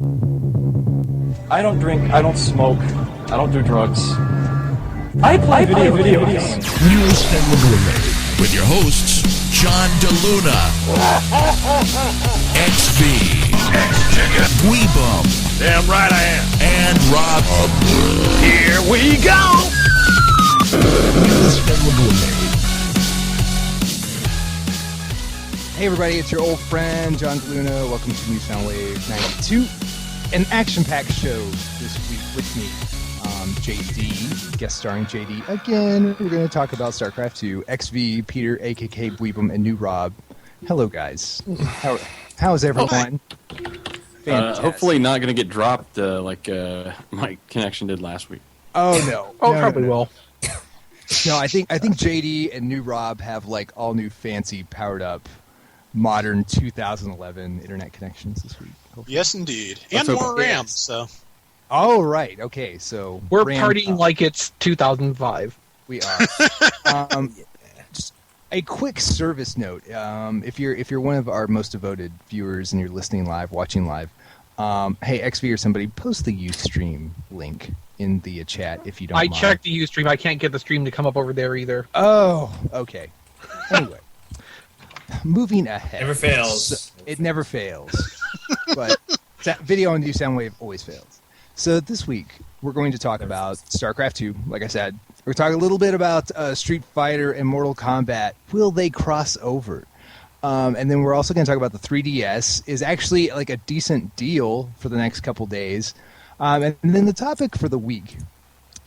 I don't drink, I don't smoke, I don't do drugs. I play video games. News and Eliminated with your hosts, John DeLuna, XV, Weebum, Damn right I am. and Rob. Here we go. News and Eliminated. Hey everybody, it's your old friend John DeLuna. Welcome to New Soundwave 92, an action-packed show this week with me, JD, guest starring JD again. We're going to talk about Starcraft II, XV, Peter, AKK Weebum, and new Rob. Hello guys. How's everyone? Fantastic. Hopefully not going to get dropped like my connection did last week. Oh no. Probably will. No, I think JD and new Rob have like all new fancy powered up modern 2011 internet connections this week. Hopefully. Yes, indeed. Let's And hope more it RAM, is. so. Oh, right. Okay, so We're RAM partying up. like it's 2005. We are. Just a quick service note. If you're one of our most devoted viewers and you're listening live, watching live, hey XV or somebody, post the Ustream link in the chat if you don't I mind. checked the Ustream. I can't get the stream to come up over there either. Oh, okay. Anyway, moving ahead. Never fails. It never fails. But video on New Soundwave always fails. So this week, we're going to talk about Starcraft II, like I said. We're talking a little bit about Street Fighter and Mortal Kombat. Will they cross over? And then we're also going to talk about the 3DS is actually like a decent deal for the next couple days. And then the topic for the week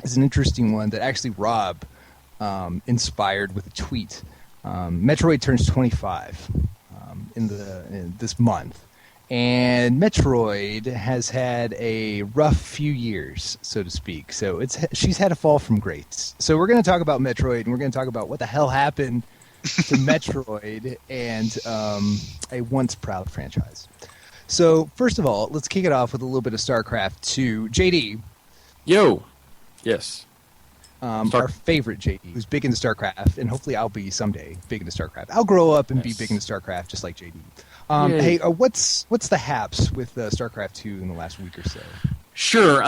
is an interesting one that actually Rob inspired with a tweet. Metroid turns 25 in this month. And Metroid has had a rough few years, so to speak. So she's had a fall from grace. So we're going to talk about Metroid, and we're going to talk about what the hell happened to Metroid and a once proud franchise. So first of all, let's kick it off with a little bit of StarCraft II. JD. Yo. Yes. Our favorite JD, who's big into StarCraft, and hopefully I'll be someday big into StarCraft. I'll grow up and be big into StarCraft just like JD. Hey, what's the haps with StarCraft II in the last week or so? Sure.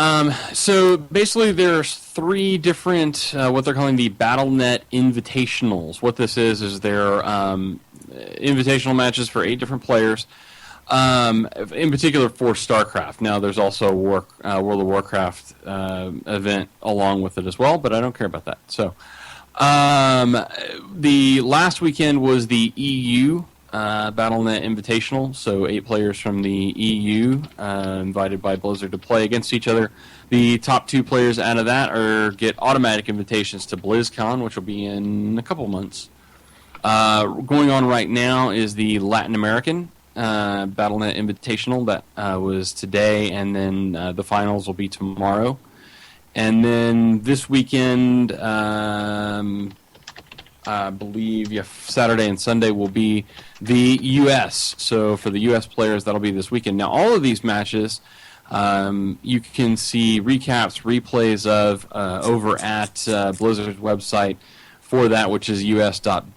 So basically there's three different, what they're calling the BattleNet Invitationals. What this is they're invitational matches for 8 different players, in particular for StarCraft. Now there's also a World of Warcraft event along with it as well, but I don't care about that. So the last weekend was the EU BattleNet Invitational, so 8 players from the EU invited by Blizzard to play against each other. The top 2 players out of that get automatic invitations to BlizzCon, which will be in a couple months. Going on right now is the Latin American BattleNet Invitational that was today, and then the finals will be tomorrow. And then this weekend, I believe Saturday and Sunday will be the U.S. So for the U.S. players, that'll be this weekend. Now, all of these matches, you can see recaps, replays of over at Blizzard's website for that, which is us.battle.net.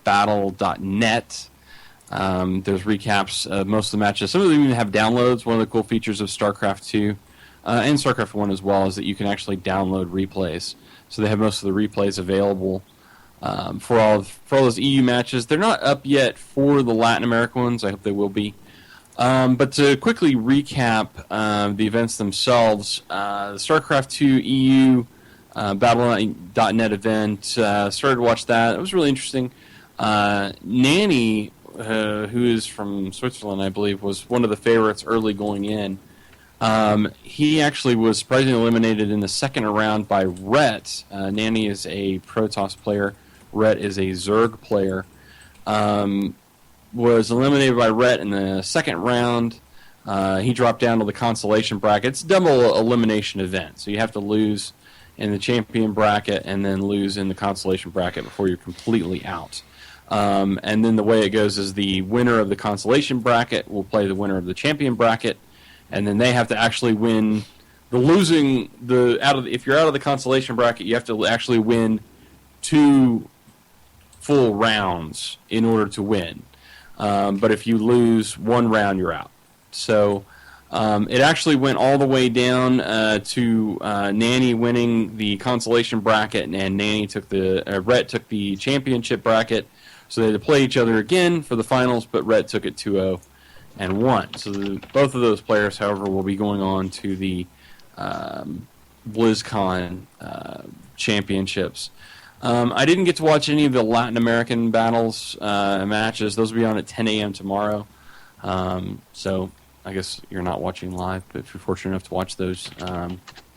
There's recaps of most of the matches. Some of them even have downloads. One of the cool features of StarCraft II and StarCraft 1 as well is that you can actually download replays. So they have most of the replays available. For all those EU matches. They're not up yet for the Latin American ones. I hope they will be. But to quickly recap the events themselves, the StarCraft II EU Battle.net event, started to watch that. It was really interesting. Nanny, who is from Switzerland, I believe, was one of the favorites early going in. He actually was surprisingly eliminated in the second round by Rhett. Nanny is a Protoss player. Rhett is a Zerg player. Was eliminated by Rhett in the second round. He dropped down to the consolation bracket. It's a double elimination event, so you have to lose in the champion bracket and then lose in the consolation bracket before you're completely out. And then the way it goes is the winner of the consolation bracket will play the winner of the champion bracket, and then they have to actually win if you're out of the consolation bracket, you have to actually win 2 full rounds in order to win. But if you lose 1 round, you're out. So It actually went all the way down to Nanny winning the consolation bracket, and Nanny took Rhett took the championship bracket. So they had to play each other again for the finals, but Rhett took it 2-0 and won. So both of those players, however, will be going on to the BlizzCon championships. I didn't get to watch any of the Latin American battles matches. Those will be on at 10 a.m. tomorrow. So I guess you're not watching live, but if you're fortunate enough to watch those,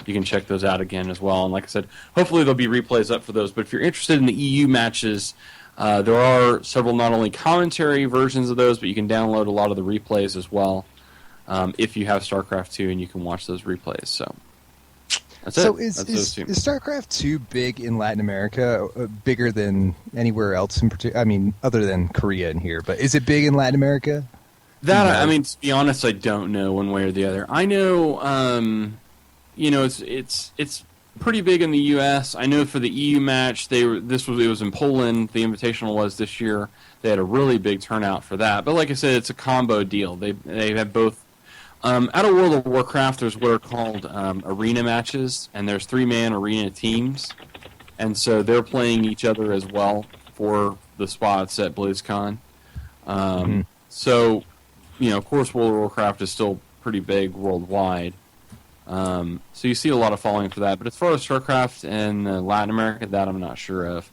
you can check those out again as well. And like I said, hopefully there'll be replays up for those. But if you're interested in the EU matches, there are several not only commentary versions of those, but you can download a lot of the replays as well if you have Starcraft II, and you can watch those replays. So that's so it. is That's Starcraft II big in Latin America, bigger than anywhere else in particular? I mean, other than Korea in here, but is it big in Latin America? I mean, to be honest, I don't know one way or the other. I know, it's pretty big in the U.S. I know for the EU match, it was in Poland. The Invitational was this year. They had a really big turnout for that. But like I said, it's a combo deal. They have both. Out of World of Warcraft, there's what are called arena matches, and there's 3-man arena teams, and so they're playing each other as well for the spots at BlizzCon. So, of course, World of Warcraft is still pretty big worldwide. So you see a lot of following for that. But as far as StarCraft and Latin America, that I'm not sure of.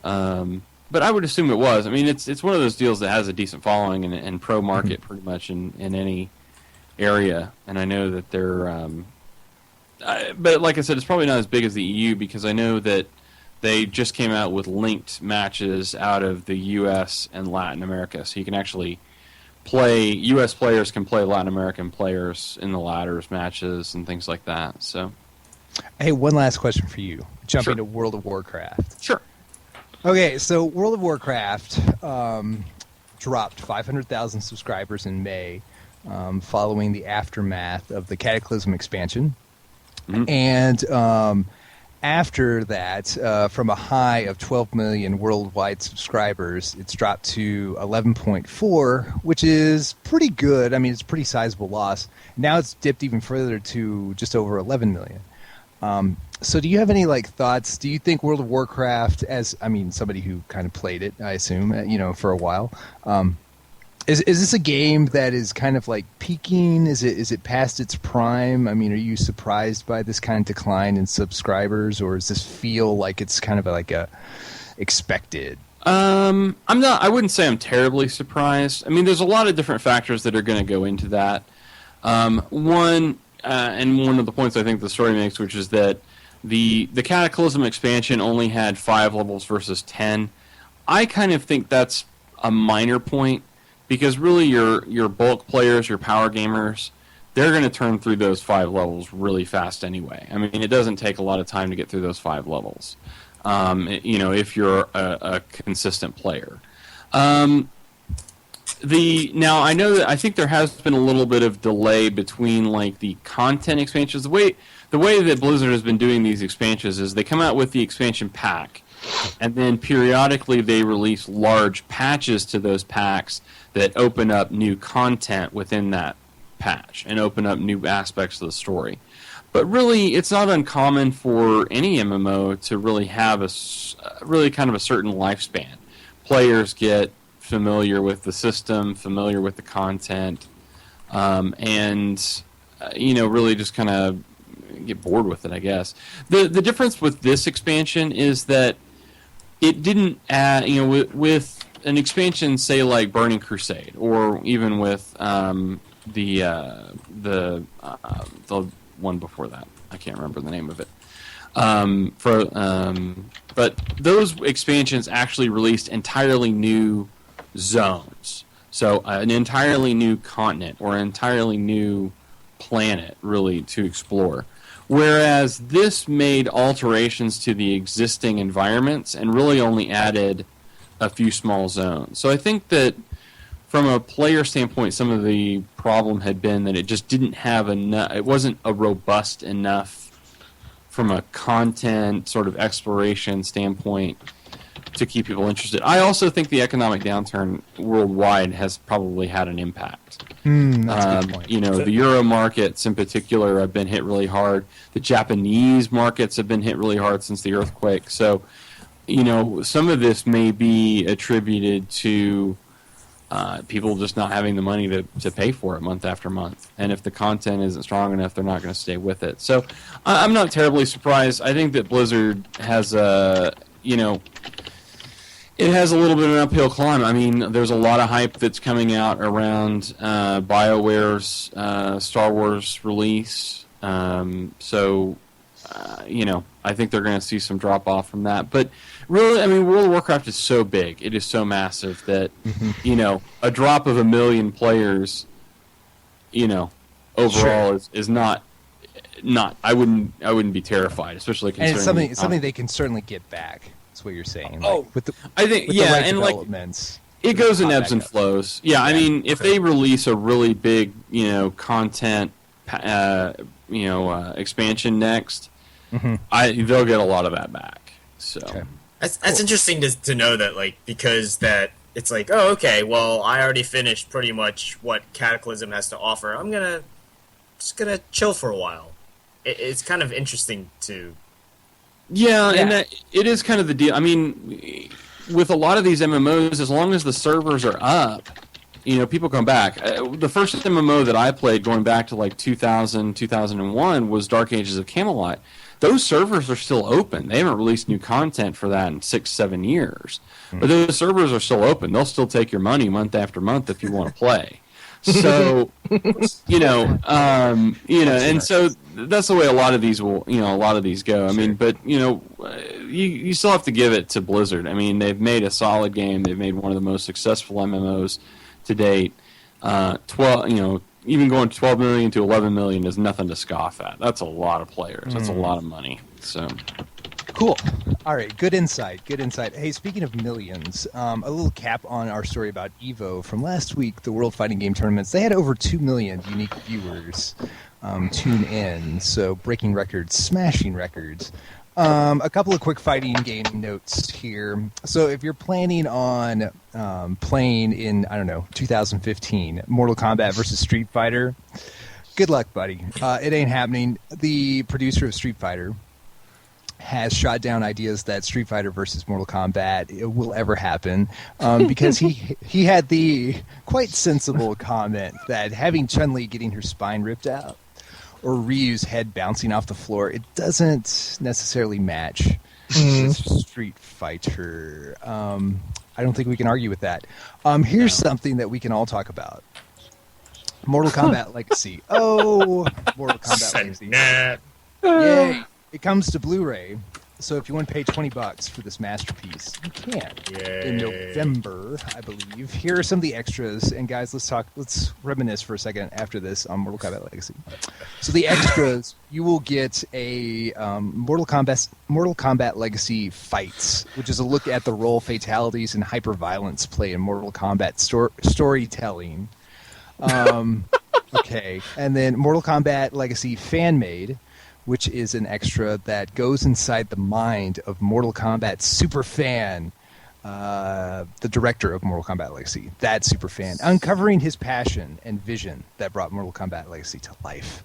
But I would assume it was. I mean, it's one of those deals that has a decent following and pro market pretty much in any area. And I know that they're... but like I said, it's probably not as big as the EU because I know that they just came out with linked matches out of the U.S. and Latin America. So you can actually... U.S. players can play Latin American players in the ladders matches and things like that. So, hey, one last question for you. Jumping Sure. to World of Warcraft. Sure. Okay, so World of Warcraft dropped 500,000 subscribers in May following the aftermath of the Cataclysm expansion. Mm-hmm. And after that, from a high of 12 million worldwide subscribers, it's dropped to 11.4, which is pretty good. I mean, it's a pretty sizable loss. Now it's dipped even further to just over 11 million. So do you have any thoughts? Do you think World of Warcraft, somebody who kind of played it, I assume, for a while, is this a game that is kind of peaking? Is it past its prime? I mean, are you surprised by this kind of decline in subscribers, or does this feel like it's kind of a expected? I'm not. I wouldn't say I'm terribly surprised. I mean, there's a lot of different factors that are going to go into that. One of the points I think the story makes, which is that the Cataclysm expansion only had 5 levels versus 10. I kind of think that's a minor point. Because really your bulk players, your power gamers, they're going to turn through those 5 levels really fast anyway. I mean, it doesn't take a lot of time to get through those 5 levels, if you're a consistent player. Now, I know that I think there has been a little bit of delay between the content expansions. The way that Blizzard has been doing these expansions is they come out with the expansion pack, and then periodically they release large patches to those packs that open up new content within that patch and open up new aspects of the story. But really, it's not uncommon for any MMO to really have really kind of a certain lifespan. Players get familiar with the system, familiar with the content, and really just kind of get bored with it, I guess. The difference with this expansion is that it didn't add, with an expansion, say like Burning Crusade, or even with the one before that. I can't remember the name of it. But those expansions actually released entirely new zones. So an entirely new continent or an entirely new planet, really, to explore. Whereas this made alterations to the existing environments and really only added a few small zones. So I think that from a player standpoint, some of the problem had been that it just didn't have enough, it wasn't a robust enough from a content sort of exploration standpoint to keep people interested. I also think the economic downturn worldwide has probably had an impact. That's a good point. You know, the Euro markets in particular have been hit really hard. The Japanese markets have been hit really hard since the earthquake. So, you know, some of this may be attributed to people just not having the money to pay for it month after month. And if the content isn't strong enough, they're not going to stay with it. So I'm not terribly surprised. I think that Blizzard has you know, it has a little bit of an uphill climb. I mean, there's a lot of hype that's coming out around BioWare's Star Wars release. You know, I think they're going to see some drop-off from that. But really, I mean, World of Warcraft is so big. It is so massive that, you know, a drop of 1 million players, you know, overall is not. I wouldn't be terrified, especially considering. And it's something they can certainly get back. That's what you're saying. I think with yeah, the right and developments, it goes in ebbs and flows. Yeah, I mean, if they release a really big, you know, content, expansion next, they'll get a lot of that back. So that's interesting to know that, like, because that it's like, oh, okay, well, I already finished pretty much what Cataclysm has to offer. I'm just gonna chill for a while. It's kind of interesting to. Yeah, and it is kind of the deal. I mean, with a lot of these MMOs, as long as the servers are up, you know, people come back. The first MMO that I played, going back to like 2000, 2001, was Dark Ages of Camelot. Those servers are still open. They haven't released new content for that in 6-7 years. But those servers are still open. They'll still take your money month after month if you want to play. So, and so that's the way a lot of these go. I mean, but, you know, you still have to give it to Blizzard. I mean, they've made a solid game. They've made one of the most successful MMOs to date. Even going 12 million to 11 million is nothing to scoff at. That's a lot of players. That's a lot of money. So. Cool. All right. Good insight. Hey, speaking of millions, a little cap on our story about EVO from last week, the World Fighting Game Tournaments. They had over 2 million unique viewers tune in. So breaking records, smashing records. A couple of quick fighting game notes here. So if you're planning on playing in, 2015, Mortal Kombat versus Street Fighter, good luck, buddy. It ain't happening. The producer of Street Fighter has shot down ideas that Street Fighter versus Mortal Kombat will ever happen because he had the quite sensible comment that having Chun-Li getting her spine ripped out or Ryu's head bouncing off the floor, it doesn't necessarily match Street Fighter. I don't think we can argue with that. Here's something that we can all talk about. Mortal Kombat Legacy. Oh, Mortal Kombat Legacy. Yay. It comes to Blu-ray, so if you want to pay $20 for this masterpiece, you can. In November, I believe. Here are some of the extras, and guys, let's reminisce for a second after this on Mortal Kombat Legacy. So the extras, you will get a Mortal Kombat Legacy Fights, which is a look at the role, fatalities, and hyper-violence play in Mortal Kombat storytelling. Okay, and then Mortal Kombat Legacy Fan-Made, which is an extra that goes inside the mind of Mortal Kombat superfan, the director of Mortal Kombat Legacy, that superfan, uncovering his passion and vision that brought Mortal Kombat Legacy to life.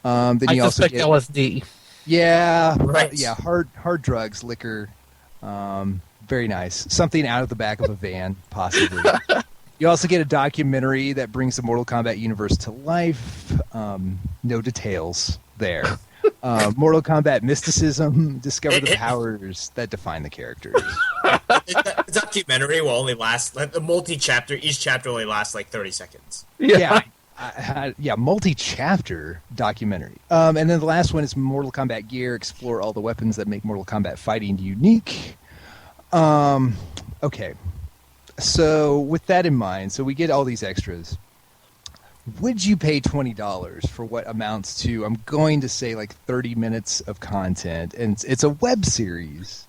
Then you also suspect get LSD. Yeah, right. Hard drugs, liquor, very nice. Something out of the back of a van, possibly. You also get a documentary that brings the Mortal Kombat universe to life. No details there. Mortal Kombat mysticism, discover the powers that define the characters. The documentary will only last, the multi-chapter, each chapter only lasts like 30 seconds. Yeah, multi-chapter documentary. And then the last one is Mortal Kombat Gear, explore all the weapons that make Mortal Kombat fighting unique. Okay, so with that in mind, so we get all these extras. Would you pay $20 for what amounts to, I'm going to say, like 30 minutes of content, and it's a web series?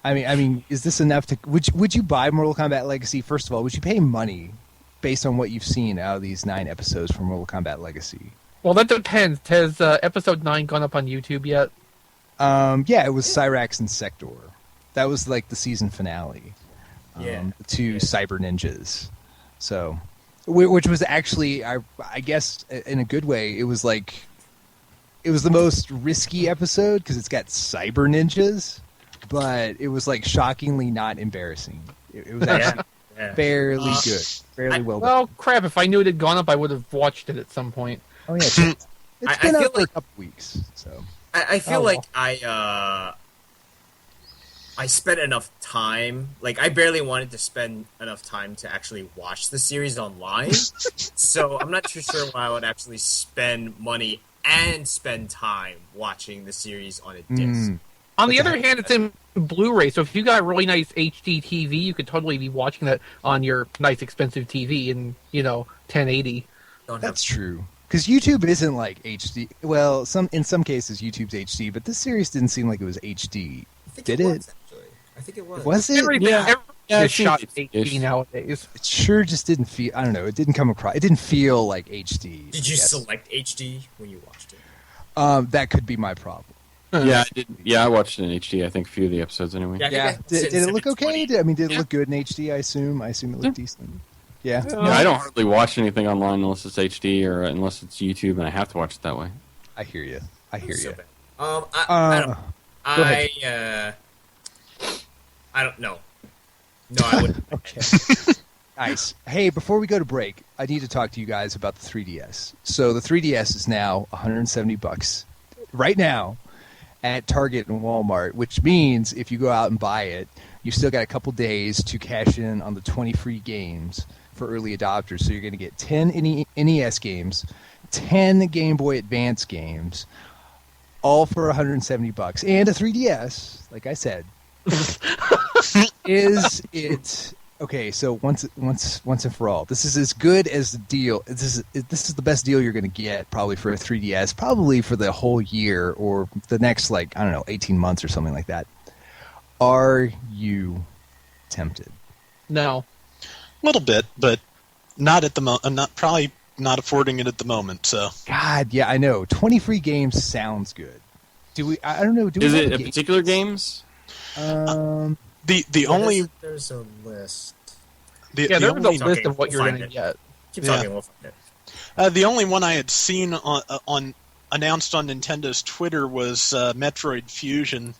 I mean, is this enough to? Would you buy Mortal Kombat Legacy? First of all, would you pay money based on what you've seen out of these 9 episodes from Mortal Kombat Legacy? Well, that depends. Has episode 9 gone up on YouTube yet? Yeah, it was Cyrax and Sector. That was like the season finale. Yeah. The two cyber ninjas. So, which was actually, I guess, in a good way, it was like, it was the most risky episode because it's got cyber ninjas, but it was like shockingly not embarrassing. It was actually fairly good, fairly well done. Well, crap! If I knew it had gone up, I would have watched it at some point. Oh yeah, it's been I feel up for a like- couple weeks. So I feel Oh, like I spent enough time. Like, I barely wanted to spend enough time to actually watch the series online. So I'm not too sure why I would actually spend money and spend time watching the series on a disc. On the other hand, it's in Blu-ray, so if you got really nice HD TV, you could totally be watching that on your nice expensive TV in 1080. Don't that's true. Because YouTube isn't like HD. Well, in some cases YouTube's HD, but this series didn't seem like it was HD. I think Did it? it? Was, actually. I think it was. Was it? Everything, everything Yeah, is shot it's- HD nowadays. It sure just didn't feel. I don't know. It didn't come across. It didn't feel like HD. Did you I guess. select HD when you watched it? That could be my problem. Yeah, I did. Yeah, I watched it in HD. I think a few of the episodes anyway. Yeah, I think I Did it look okay? 720. Did it look good in HD? I assume it looked decent. Yeah. Yeah, I don't hardly watch anything online unless it's HD or unless it's YouTube, and I have to watch it that way. I hear you. I hear So you. bad. I don't. Go ahead. I don't know. No, I wouldn't. Okay. Nice. Hey, before we go to break, I need to talk to you guys about the 3DS. So the 3DS is now $170 right now at Target and Walmart, which means if you go out and buy it, you still got a couple days to cash in on the 20 free games for early adopters. So you're going to get 10 NES games, 10 Game Boy Advance games, all for $170, and a 3DS. Like I said, is it okay? So once and for all, this is as good as the deal. This is the best deal you're going to get probably for a 3DS, probably for the whole year or the next 18 months or something like that. Are you tempted? No. A little bit, but not at the moment. Probably not affording it at the moment. So God, yeah, I know. 20 free games sounds good. Do we? I don't know. Do Is we it have a particular games? the only There's a list. the, Yeah, the there was only a list of what We'll you're find going to it. get. Keep Yeah. talking. We'll find it. the only one I had seen on announced on Nintendo's Twitter was Metroid Fusion.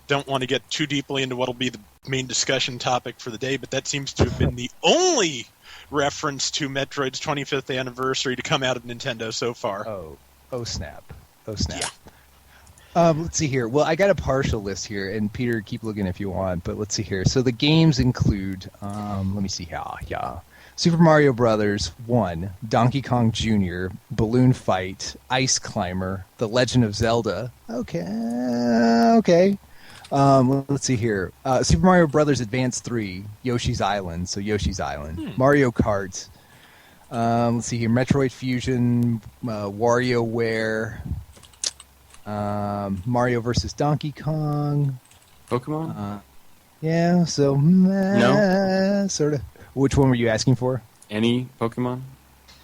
Don't want to get too deeply into what'll be the main discussion topic for the day, but that seems to have been the only reference to Metroid's 25th anniversary to come out of Nintendo so far. Oh snap! Let's see here. Well, I got a partial list here, and Peter, keep looking if you want. But let's see here. So the games include. Let me see here. Yeah. Super Mario Brothers 1, Donkey Kong Jr., Balloon Fight, Ice Climber, The Legend of Zelda. Okay. Let's see here. Super Mario Brothers Advance 3, Yoshi's Island, so Yoshi's Island. Mario Kart. Let's see here. Metroid Fusion, WarioWare, Mario vs. Donkey Kong. Pokemon? Yeah, so No. sort of. Which one were you asking for? Any Pokemon?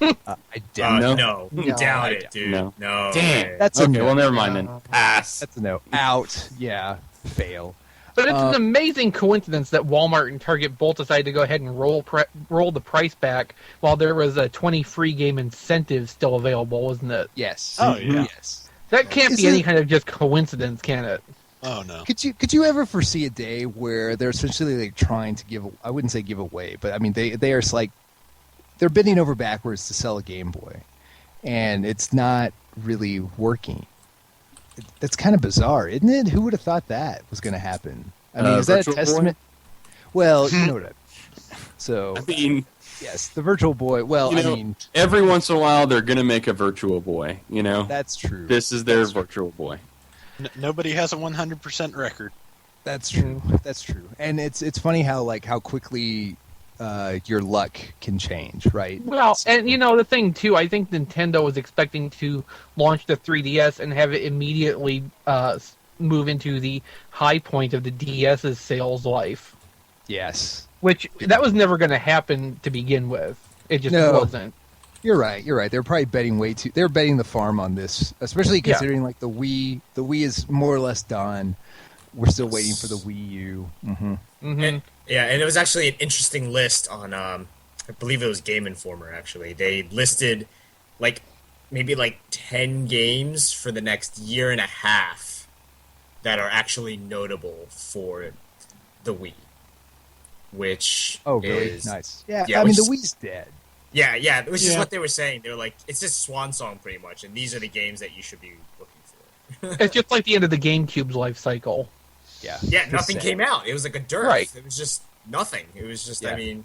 I doubt it. No. No. Doubt it, dude. No. No. Damn. That's a Okay, no. well, never mind then. Pass. That's a no. Out. Yeah. Fail. But it's an amazing coincidence that Walmart and Target both decided to go ahead and roll the price back while there was a 20 free game incentive still available, wasn't it? Yes. Oh, yeah. Yes. That can't Is be any it- kind of just coincidence, can it? Oh no. Could you ever foresee a day where they're essentially like trying to I wouldn't say give away, but I mean they are like they're bending over backwards to sell a Game Boy, and it's not really working. That's kind of bizarre, isn't it? Who would have thought that was going to happen? I mean, is that a Virtual Boy? testament? Well, you know what So I mean, yes, the Virtual Boy. Well, You know, I mean every once in a while they're going to make a Virtual Boy, you know? that's true. This is their Virtual Boy. Nobody has a 100% record. That's true. That's true. And it's funny how quickly your luck can change, right? Well, and the thing too, I think Nintendo was expecting to launch the 3DS and have it immediately move into the high point of the DS's sales life, Yes. which that was never going to happen to begin with. It just No. wasn't. You're right. They're probably betting they're betting the farm on this, especially Yeah. considering like the Wii is more or less done. we're still waiting for the Wii U. Mm-hmm. And it was actually an interesting list on, I believe it was Game Informer, actually. They listed, maybe 10 games for the next year and a half that are actually notable for the Wii. Which really? is... Nice. Yeah, yeah, I mean, the Wii's dead. Yeah, which is what they were saying. They were like, it's just swan song, pretty much, and these are the games that you should be looking for. It's just like the end of the GameCube's life cycle. Yeah. Yeah, nothing came out. It was like a dearth. Right. It was just nothing. It was just, I mean...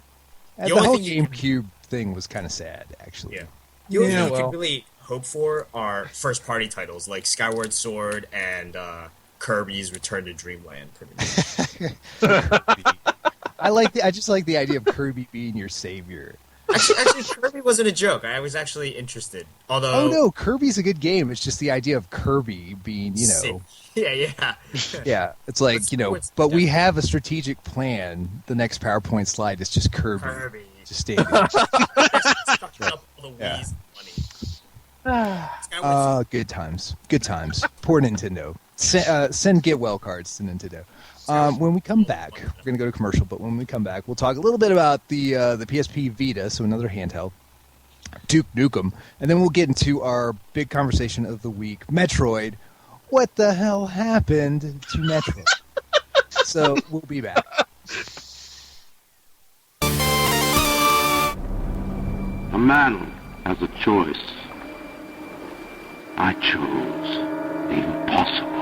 And the the only whole thing you GameCube thing was kind of sad, actually. Yeah. The only thing you can really hope for are first-party titles, like Skyward Sword and Kirby's Return to Dreamland, pretty much. I just like the idea of Kirby being your savior. Actually, Kirby wasn't a joke. I was actually interested. Although, oh no, Kirby's a good game. It's just the idea of Kirby being, yeah. Yeah, it's like, but we have a strategic plan. The next PowerPoint slide is just Kirby. Just stating. Good times. Good times. Poor Nintendo. Send get well cards to Nintendo. When we come back, we're going to go to commercial, but when we come back, we'll talk a little bit about the PSP Vita, so another handheld, Duke Nukem, and then we'll get into our big conversation of the week, Metroid. What the hell happened to Metroid? So we'll be back. A man has a choice. I chose the impossible.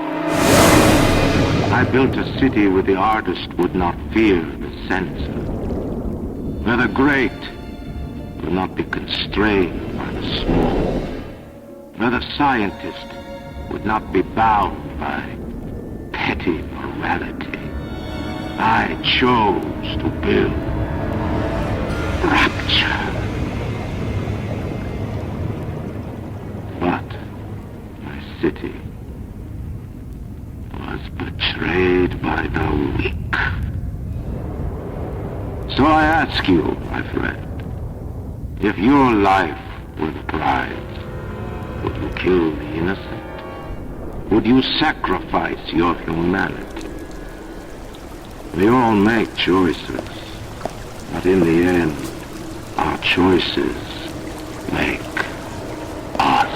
I built a city where the artist would not fear the censor, where the great would not be constrained by the small, where the scientist would not be bound by petty morality. I chose to build rapture. But my city was betrayed by the weak. So I ask you, my friend, if your life were the prize, would you kill the innocent? Would you sacrifice your humanity? We all make choices, but in the end, our choices make us.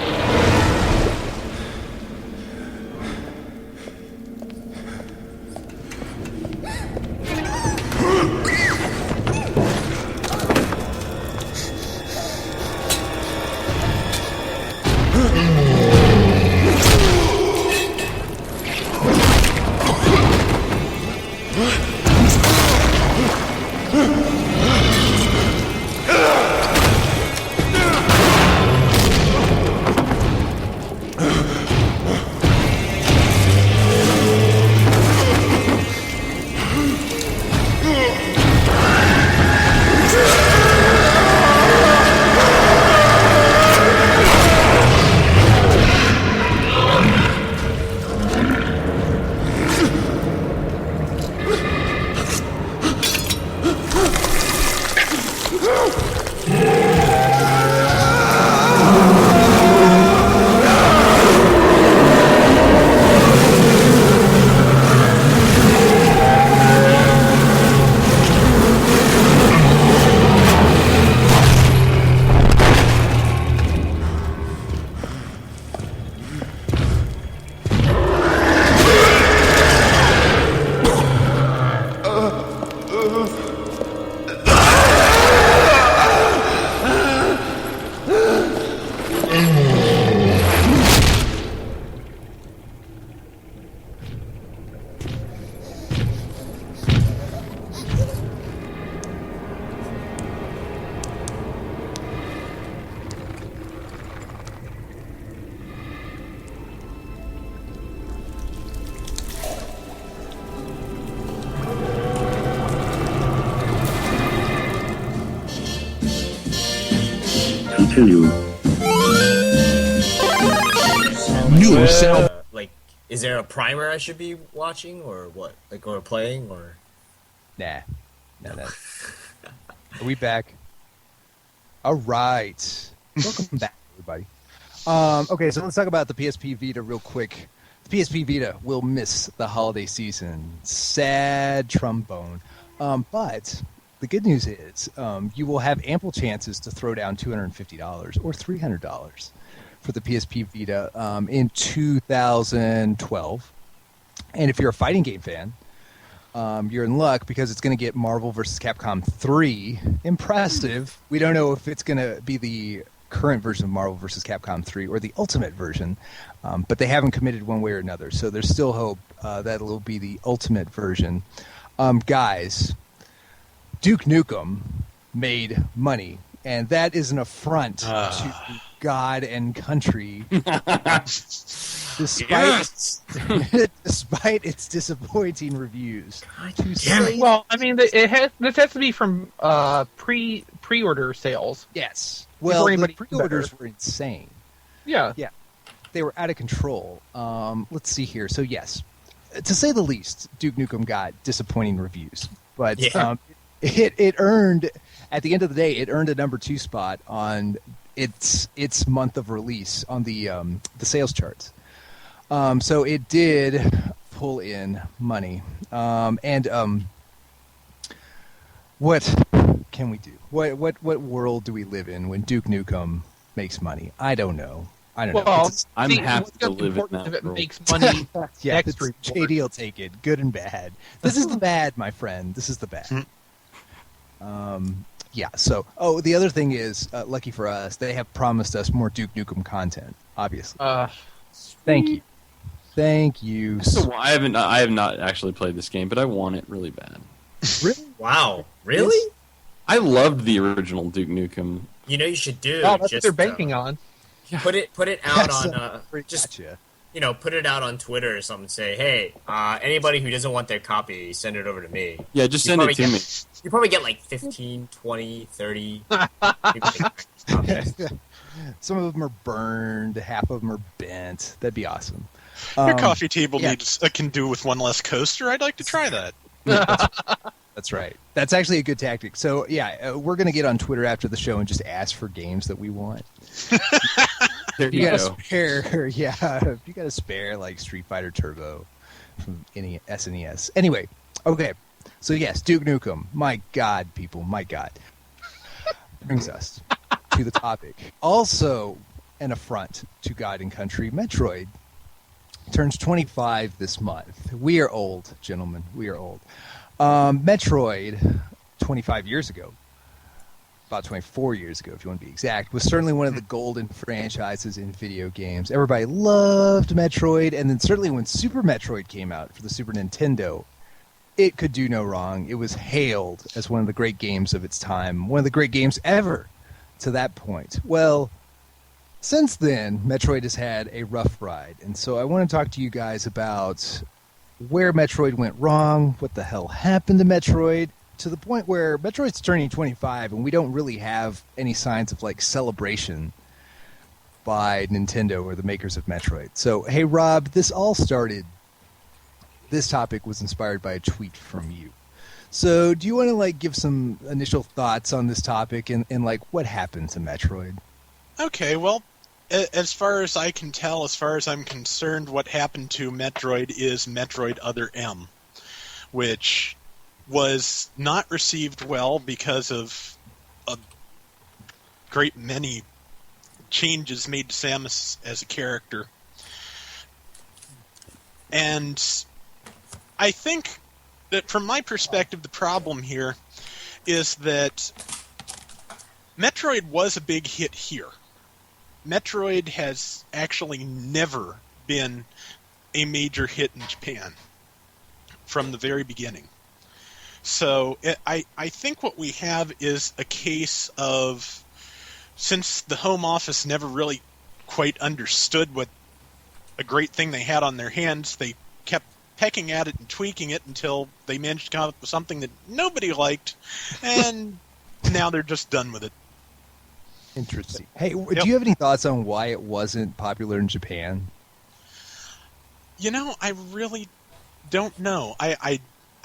Continue. New sound. Is there a primer I should be watching, or what? Or playing, or? Nah. No. Are we back? All right. Welcome back, everybody. Okay, so let's talk about the PSP Vita real quick. PSP Vita will miss the holiday season. Sad trombone. But the good news is you will have ample chances to throw down $250 or $300 for the PSP Vita in 2012. And if you're a fighting game fan, you're in luck because it's going to get Marvel vs. Capcom 3. Impressive. We don't know if it's going to be the current version of Marvel vs. Capcom 3 or the Ultimate version, but they haven't committed one way or another. So there's still hope that it'll be the Ultimate version. Guys, Duke Nukem made money, and that is an affront to God and country. Despite its disappointing reviews. Well, I mean, this has to be from pre-order sales. Yes. Well, the anybody pre-orders were insane. Yeah. Yeah. They were out of control. Let's see here. So, yes, to say the least, Duke Nukem got disappointing reviews. But it earned, at the end of the day, it earned a number 2 spot on its month of release on the sales charts. So it did pull in money. What can we do? What world do we live in when Duke Nukem makes money? I don't know. Well, I'm happy to live in that if it world. makes money. Yeah, next report. JD will take it, good and bad. This is the bad, my friend. This is the bad. Yeah. So, the other thing is, lucky for us, they have promised us more Duke Nukem content. Obviously. Thank you. So I have not actually played this game, but I want it really bad. Really? Wow, really? I loved the original Duke Nukem. You know, you should do. Oh, that's just, what they're banking on. Put it out on Gotcha. put it out on Twitter or something. Say, hey, anybody who doesn't want their copy, send it over to me. Yeah, just send it to me. You probably get like 15, 20, 30 people copies. Some of them are burned. Half of them are bent. That'd be awesome. Your coffee table can do with one less coaster. I'd like to try that. That's right. That's actually a good tactic. So, we're going to get on Twitter after the show and just ask for games that we want. There If you you got go. a spare, if you got a spare, like Street Fighter Turbo from SNES. Anyway, okay. So, yes, Duke Nukem. My God, people, my God. Brings us to the topic. Also, an affront to God and country, Metroid turns 25 this month. We are old, gentlemen. We are old. Metroid, 25 years ago, about 24 years ago, if you want to be exact, was certainly one of the golden franchises in video games. Everybody loved Metroid, and then certainly when Super Metroid came out for the Super Nintendo, it could do no wrong. It was hailed as one of the great games of its time, one of the great games ever to that point. Well, since then, Metroid has had a rough ride, and so I want to talk to you guys about where Metroid went wrong, what the hell happened to Metroid, to the point where Metroid's turning 25, and we don't really have any signs of, like, celebration by Nintendo or the makers of Metroid. So, hey, Rob, this topic was inspired by a tweet from you. So, do you want to, like, give some initial thoughts on this topic and like, what happened to Metroid? Okay, well, as far as I can tell, as far as I'm concerned, what happened to Metroid is Metroid Other M, which was not received well because of a great many changes made to Samus as a character. And I think that from my perspective, the problem here is that Metroid was a big hit here. Metroid has actually never been a major hit in Japan from the very beginning. So I think what we have is a case of, since the Home Office never really quite understood what a great thing they had on their hands, they kept pecking at it and tweaking it until they managed to come up with something that nobody liked, and now they're just done with it. Interesting. Hey, do you have any thoughts on why it wasn't popular in Japan? You know, I really don't know. I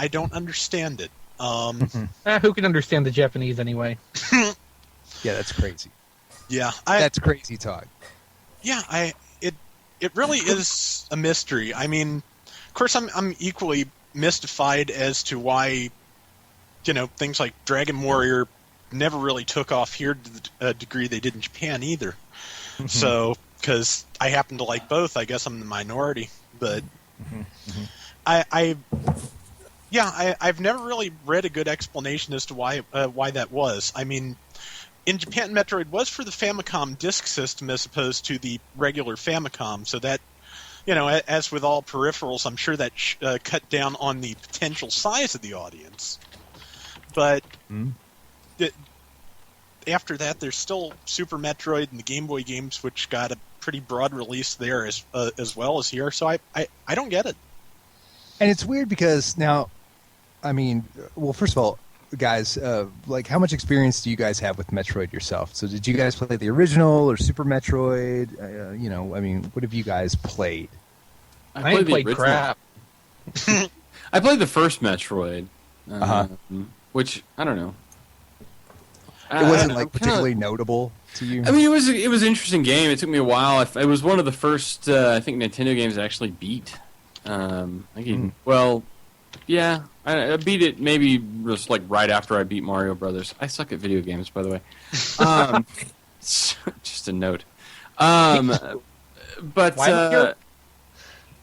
don't understand it. Who can understand the Japanese anyway? Yeah, that's crazy. Yeah, That's crazy talk. Yeah, it really is a mystery. I mean, of course, I'm equally mystified as to why, things like Dragon Warrior never really took off here to the degree they did in Japan either. Mm-hmm. So, because I happen to like both, I guess I'm the minority. But I've never really read a good explanation as to why that was. I mean, in Japan, Metroid was for the Famicom disk system as opposed to the regular Famicom, so that, as with all peripherals, I'm sure that cut down on the potential size of the audience. But after that, there's still Super Metroid and the Game Boy games, which got a pretty broad release there as well as here. So I don't get it. And it's weird because now, I mean, well, first of all, guys, how much experience do you guys have with Metroid yourself? So did you guys play the original or Super Metroid? What have you guys played? I ain't played crap. I played the first Metroid, which, I don't know. It wasn't particularly notable to you? I mean, it was an interesting game. It took me a while. It was one of the first, I think, Nintendo games I actually beat. Yeah, I beat it maybe just right after I beat Mario Brothers. I suck at video games, by the way. Just a note. But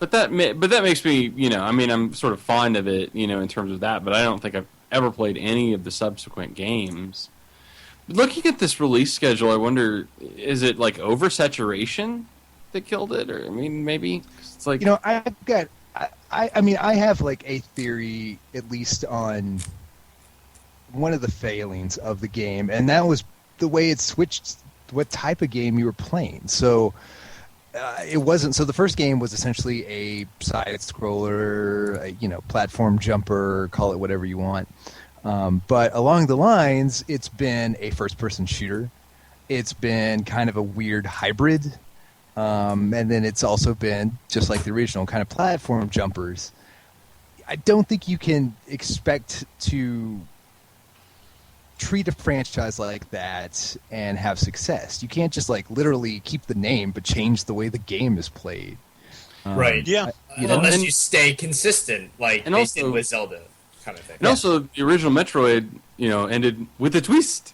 that makes me, I'm sort of fond of it, in terms of that. But I don't think I've ever played any of the subsequent games. But looking at this release schedule, I wonder, is it oversaturation that killed it, or maybe it's I've got. I have a theory, at least on one of the failings of the game, and that was the way it switched what type of game you were playing. So it wasn't. So the first game was essentially a side scroller, platform jumper, call it whatever you want. But along the lines, it's been a first-person shooter. It's been kind of a weird hybrid. And then it's also been, just like the original, kind of platform jumpers. I don't think you can expect to treat a franchise like that and have success. You can't just literally keep the name but change the way the game is played. Right. Yeah. Unless you stay consistent, like and they also, did with Zelda, kind of thing. And also, the original Metroid, ended with a twist.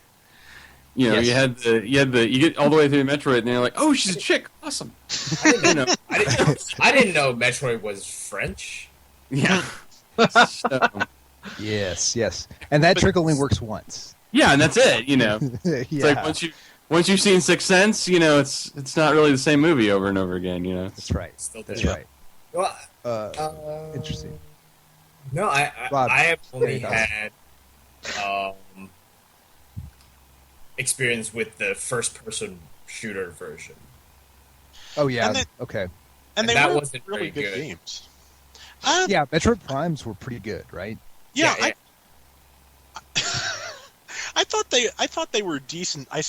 Yes. You get all the way through Metroid, and you're like, oh, she's a chick, awesome. I didn't know Metroid was French. Yeah. Yes, and that trick only works once. Yeah, and that's it. It's once you've seen Sixth Sense, it's not really the same movie over and over again. That's right. That's right. Well, interesting. No, I have only had experience with the first-person shooter version. Oh yeah, okay. And that were wasn't really very good good. games. Yeah, Metroid Primes were pretty good, right? Yeah, Yeah. I thought they were decent. I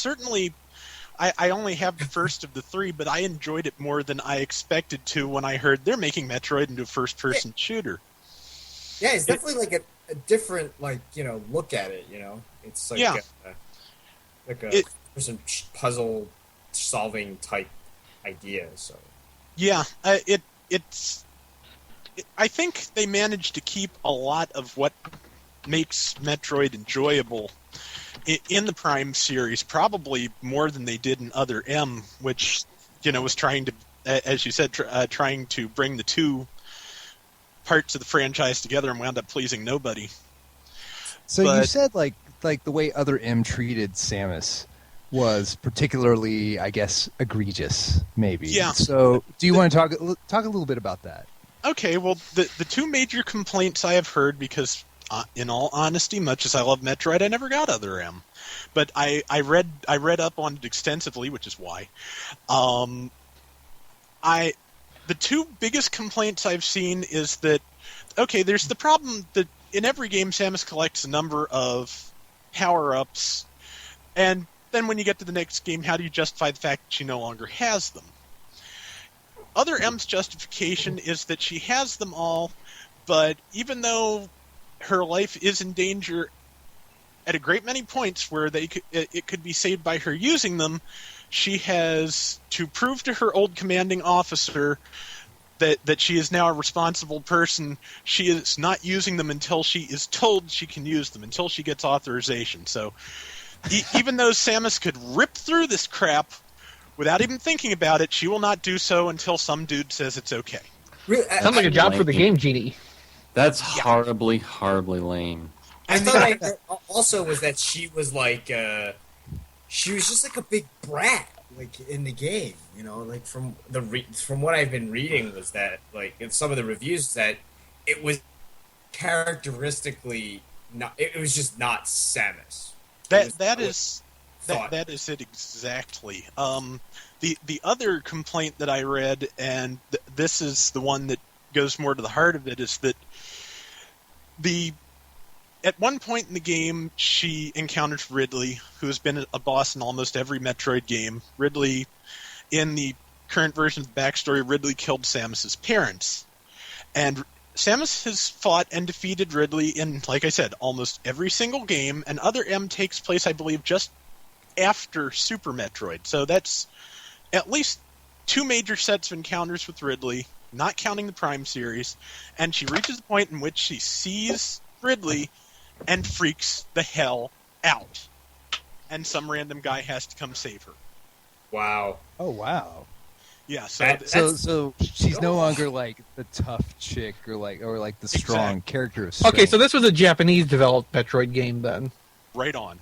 only have the first of the three, but I enjoyed it more than I expected to when I heard they're making Metroid into a first-person shooter. Yeah, it's definitely a different look at it. It's a person puzzle solving type idea. So yeah, it's. I think they managed to keep a lot of what makes Metroid enjoyable in the Prime series, probably more than they did in Other M, which was trying to, as you said, trying to bring the two parts of the franchise together and wound up pleasing nobody. So you said like the way Other M treated Samus was particularly, I guess, egregious, maybe. Yeah. So do you want to talk a little bit about that? Okay, well, the two major complaints I have heard, because in all honesty, much as I love Metroid, I never got Other M. But I read up on it extensively, which is why. The two biggest complaints I've seen is that, okay, there's the problem that in every game Samus collects a number of power-ups, and then when you get to the next game, how do you justify the fact that she no longer has them? Other M's justification is that she has them all, but even though her life is in danger at a great many points where it could be saved by her using them, she has to prove to her old commanding officer that she is now a responsible person. She is not using them until she is told she can use them, until she gets authorization. So even though Samus could rip through this crap without even thinking about it, she will not do so until some dude says it's okay. Sounds like a job for the game genie. That's horribly, horribly lame. I thought I heard also was that she was like, she was just like a big brat, like in the game. You know, like from what I've been reading was that, like in some of the reviews, that it was characteristically not. It was just not Samus. That is it exactly. The other complaint that I read, and this is the one that goes more to the heart of it, is that at one point in the game, she encounters Ridley, who has been a boss in almost every Metroid game. Ridley, in the current version of the backstory, Ridley killed Samus's parents. And Samus has fought and defeated Ridley in, like I said, almost every single game, and Other M takes place, I believe, just after Super Metroid. So that's at least 2 major sets of encounters with Ridley, not counting the Prime series, and she reaches a point in which she sees Ridley and freaks the hell out. And some random guy has to come save her. Wow. Oh, wow. Yeah, So she's no longer like the tough chick or like the strong character of strength. Okay, so this was a Japanese developed Metroid game then. right on.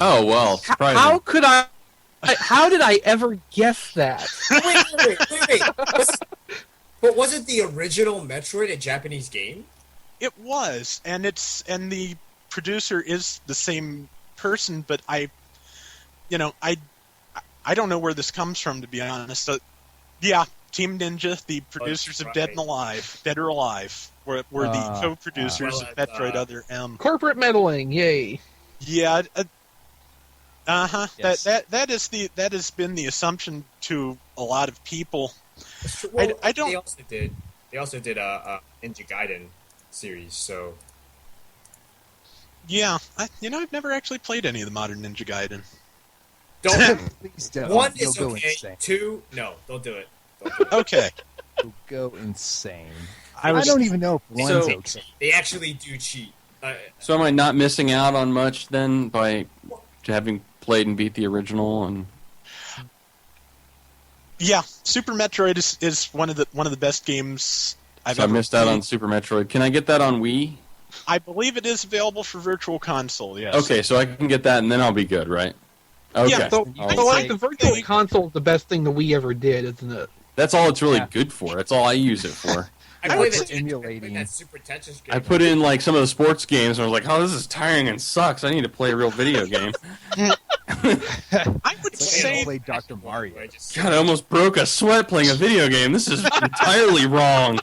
Oh, well, surprising. How did I ever guess that? wait. But wasn't the original Metroid a Japanese game? It was, and the producer is the same person, but I don't know where this comes from, to be honest. Yeah, Team Ninja, the producers of Dead or Alive, were the co-producers of Metroid Other M. Corporate meddling, yay! Yeah, Yes. That has been the assumption to a lot of people. Well, I don't. They also did a Ninja Gaiden series, so. Yeah, I've never actually played any of the modern Ninja Gaiden. Please don't. One You'll is go okay. insane. 2, no, don't do it. Okay. You'll go insane. I don't even know if one's okay. They actually do cheat. So am I not missing out on much then by having played and beat the original? And Yeah, Super Metroid is one of the best games I've so I ever missed out played. on Super Metroid. Can I get that on Wii? I believe it is available for Virtual Console. Yes. Okay, so I can get that and then I'll be good, right? Okay. Yeah, So, like the Virtual Console is the best thing the Wii ever did, isn't it? That's all it's really good for. That's all I use it for. I played emulating. that Super Tetris game. I put in like some of the sports games and I was like, oh, this is tiring and sucks. I need to play a real video game. I would say Play Dr. Mario. God, I almost broke a sweat playing a video game. This is entirely wrong.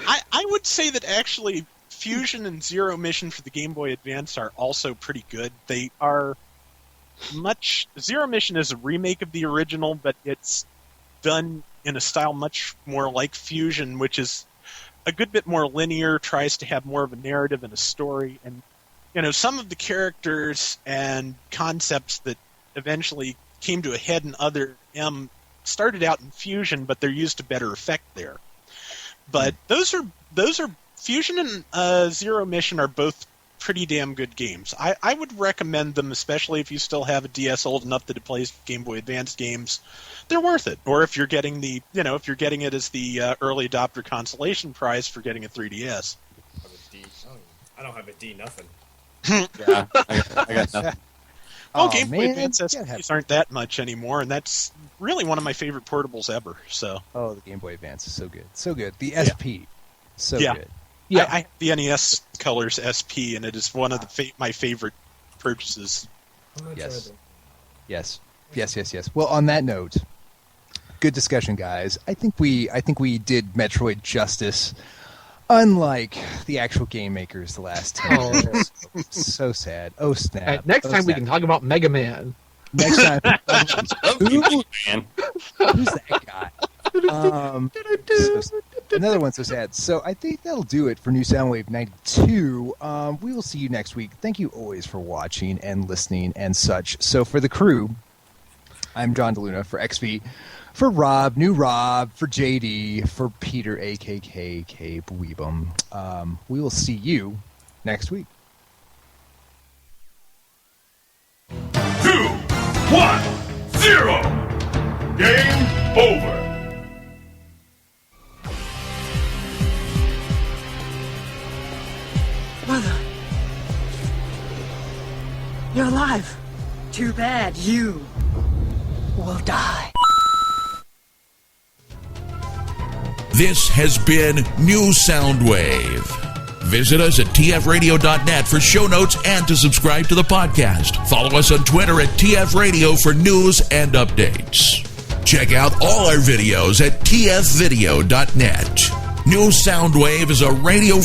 I would say that actually Fusion and Zero Mission for the Game Boy Advance are also pretty good. They are Zero Mission is a remake of the original, but it's done in a style much more like Fusion, which is a good bit more linear, tries to have more of a narrative and a story. And, some of the characters and concepts that eventually came to a head in Other M started out in Fusion, but they're used to better effect there. But those are Fusion and Zero Mission are both pretty damn good games. I would recommend them, especially if you still have a DS old enough that it plays Game Boy Advance games. They're worth it. Or if you're getting it as the early adopter consolation prize for getting a 3DS. I don't have a D nothing. Yeah, I got nothing. Well, Oh, Game Boy man. Advance Yeah, SPs aren't that much anymore, and that's really one of my favorite portables ever. So Oh, the Game Boy Advance is so good. So good. The SP. So Yeah. good. Yeah. I have the NES Colors SP, and it is one of my favorite purchases. Yes. Yes. Well, on that note, good discussion, guys. I think we did Metroid justice, unlike the actual game makers the last 10 years. So sad. Oh snap. Next Oh, time we snap. can talk about Mega Man. Next time. Love you, man. Who's that guy? Another one so sad. So I think that'll do it for New Soundwave 92. We will see you next week. Thank you always for watching and listening and such. So for the crew, I'm John DeLuna. For XV, for Rob, New Rob, for JD, for Peter, AKK, Cape Weebum. We will see you next week. 2, 1, 0. Game over. Mother, you're alive. Too bad you will die. This has been New Soundwave. Visit us at tfradio.net for show notes and to subscribe to the podcast. Follow us on Twitter at tfradio for news and updates. Check out all our videos at tfvideo.net. New Soundwave is a radio